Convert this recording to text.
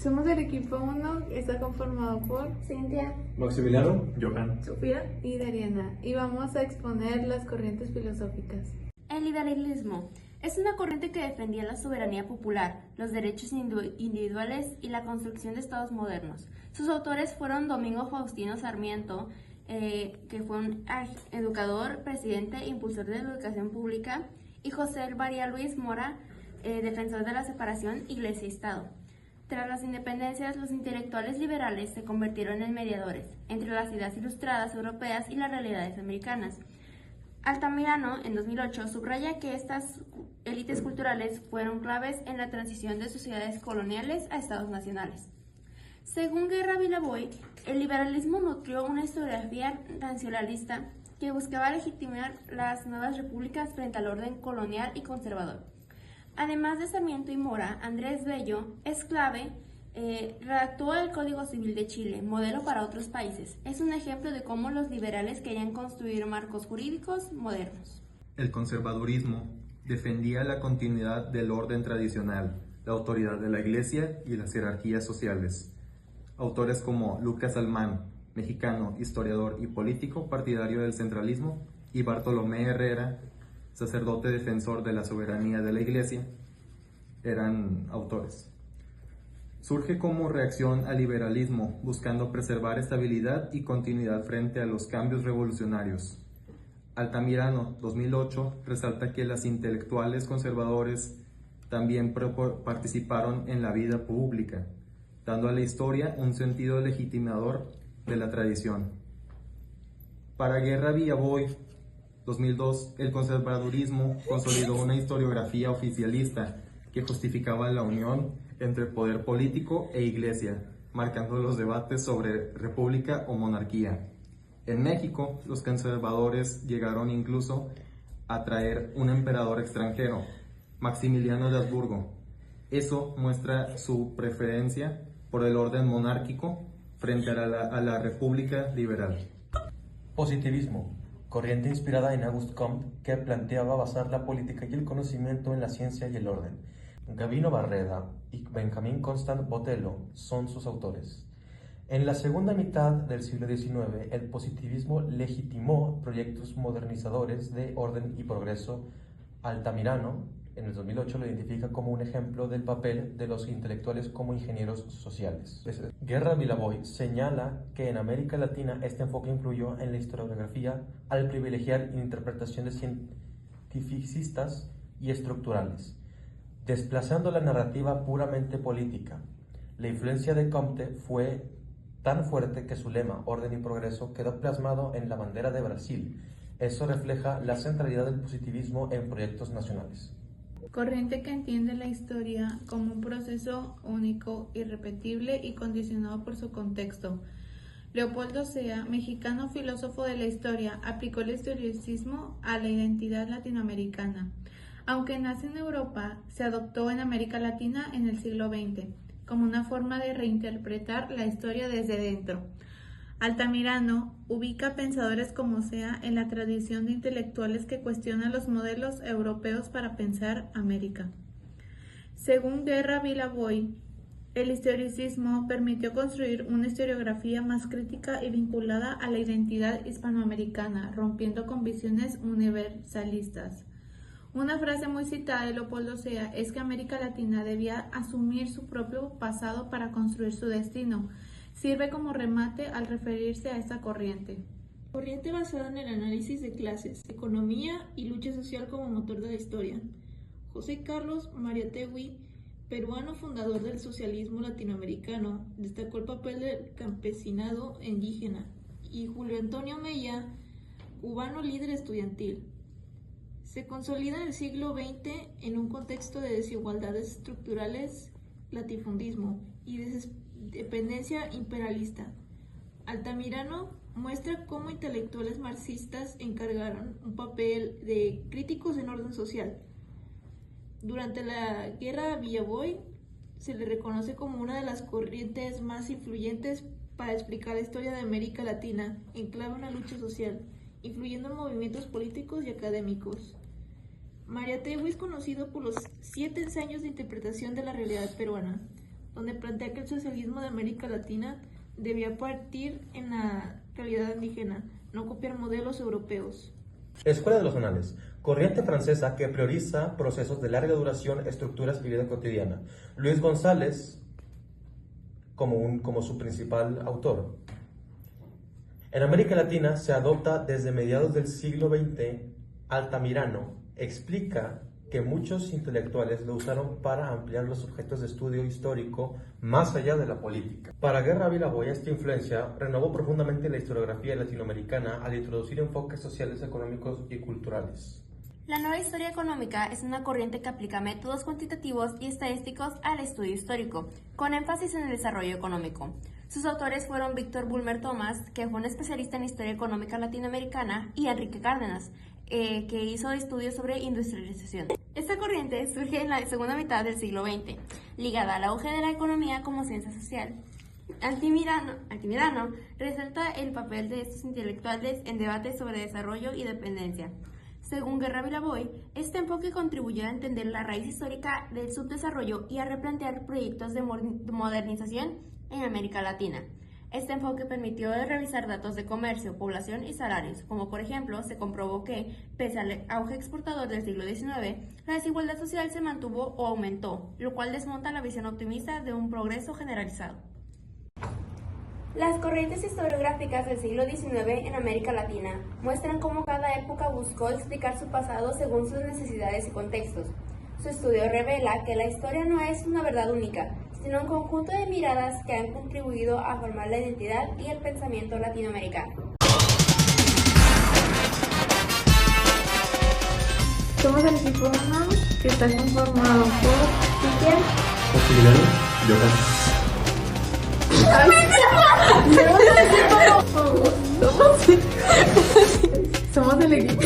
Somos el equipo 1, está conformado por Cintia, Maximiliano, Johan, Sofía y Dariana, y vamos a exponer las corrientes filosóficas. El liberalismo es una corriente que defendía la soberanía popular, los derechos individuales y la construcción de estados modernos. Sus autores fueron Domingo Faustino Sarmiento, que fue un educador, presidente e impulsor de la educación pública, y José María Luis Mora, defensor de la separación Iglesia-Estado. Tras las independencias, los intelectuales liberales se convirtieron en mediadores entre las ideas ilustradas europeas y las realidades americanas. Altamirano, en 2008, subraya que estas élites culturales fueron claves en la transición de sociedades coloniales a estados nacionales. Según Guerra Villavoy, el liberalismo nutrió una historiografía nacionalista que buscaba legitimar las nuevas repúblicas frente al orden colonial y conservador. Además de Sarmiento y Mora, Andrés Bello es clave. Redactó el Código Civil de Chile, modelo para otros países. Es un ejemplo de cómo los liberales querían construir marcos jurídicos modernos. El conservadurismo defendía la continuidad del orden tradicional, la autoridad de la Iglesia y las jerarquías sociales. Autores como Lucas Almán, mexicano, historiador y político partidario del centralismo, y Bartolomé Herrera, sacerdote defensor de la soberanía de la Iglesia, eran autores. Surge como reacción al liberalismo, buscando preservar estabilidad y continuidad frente a los cambios revolucionarios. Altamirano, 2008, resalta que las intelectuales conservadores también participaron en la vida pública, dando a la historia un sentido legitimador de la tradición. Para Guerra Villavoy, 2002, el conservadurismo consolidó una historiografía oficialista que justificaba la unión entre poder político e iglesia, marcando los debates sobre república o monarquía. En México, los conservadores llegaron incluso a traer un emperador extranjero, Maximiliano de Habsburgo. Eso muestra su preferencia por el orden monárquico frente a la república liberal. Positivismo, corriente inspirada en Auguste Comte, que planteaba basar la política y el conocimiento en la ciencia y el orden. Gabino Barreda y Benjamín Constant Botelho son sus autores. En la segunda mitad del siglo XIX, el positivismo legitimó proyectos modernizadores de orden y progreso. Altamirano, en el 2008, lo identifica como un ejemplo del papel de los intelectuales como ingenieros sociales. Guerra Villavoy señala que en América Latina este enfoque influyó en la historiografía al privilegiar interpretaciones cientificistas y estructurales, desplazando la narrativa puramente política. La influencia de Comte fue tan fuerte que su lema, orden y progreso, quedó plasmado en la bandera de Brasil. Eso refleja la centralidad del positivismo en proyectos nacionales. Corriente que entiende la historia como un proceso único, irrepetible y condicionado por su contexto. Leopoldo Sea, mexicano filósofo de la historia, aplicó el historicismo a la identidad latinoamericana. Aunque nace en Europa, se adoptó en América Latina en el siglo XX, como una forma de reinterpretar la historia desde dentro. Altamirano ubica pensadores como Sea en la tradición de intelectuales que cuestionan los modelos europeos para pensar América. Según Guerra Villavoy, el historicismo permitió construir una historiografía más crítica y vinculada a la identidad hispanoamericana, rompiendo con visiones universalistas. Una frase muy citada de Leopoldo Sea es que América Latina debía asumir su propio pasado para construir su destino. Sirve como remate al referirse a esta corriente. corriente basada en el análisis de clases, economía y lucha social como motor de la historia. José Carlos Mariátegui, peruano fundador del socialismo latinoamericano, destacó el papel del campesinado indígena, y Julio Antonio Mella, cubano líder estudiantil. Se consolida en el siglo XX en un contexto de desigualdades estructurales, latifundismo y dependencia imperialista. Altamirano muestra cómo intelectuales marxistas encargaron un papel de críticos en orden social. Durante la Guerra Villavoy se le reconoce como una de las corrientes más influyentes para explicar la historia de América Latina en clave de una lucha social, influyendo en movimientos políticos y académicos. Mariátegui es conocido por los 7 ensayos de interpretación de la realidad peruana, donde plantea que el socialismo de América Latina debía partir en la realidad indígena, no copiar modelos europeos. Escuela de los Anales, corriente francesa que prioriza procesos de larga duración, estructuras y vida cotidiana. Luis González como su principal autor. En América Latina se adopta desde mediados del siglo XX. Altamirano explica que muchos intelectuales lo usaron para ampliar los objetos de estudio histórico más allá de la política. Para Guerra Viraboy, esta influencia renovó profundamente la historiografía latinoamericana al introducir enfoques sociales, económicos y culturales. La nueva historia económica es una corriente que aplica métodos cuantitativos y estadísticos al estudio histórico, con énfasis en el desarrollo económico. Sus autores fueron Víctor Bulmer Thomas, que fue un especialista en historia económica latinoamericana, y Enrique Cárdenas, que hizo estudios sobre industrialización. Esta corriente surge en la segunda mitad del siglo XX, ligada al auge de la economía como ciencia social. Altamirano resalta el papel de estos intelectuales en debates sobre desarrollo y dependencia. Según Guerra Viraboy, este enfoque contribuyó a entender la raíz histórica del subdesarrollo y a replantear proyectos de modernización en América Latina. Este enfoque permitió revisar datos de comercio, población y salarios, como por ejemplo se comprobó que, pese al auge exportador del siglo XIX, la desigualdad social se mantuvo o aumentó, lo cual desmonta la visión optimista de un progreso generalizado. Las corrientes historiográficas del siglo XIX en América Latina muestran cómo cada época buscó explicar su pasado según sus necesidades y contextos. Su estudio revela que la historia no es una verdad única, sino un conjunto de miradas que han contribuido a formar la identidad y el pensamiento latinoamericano. Somos el equipo 1, que está conformado por Cristian, somos el equipo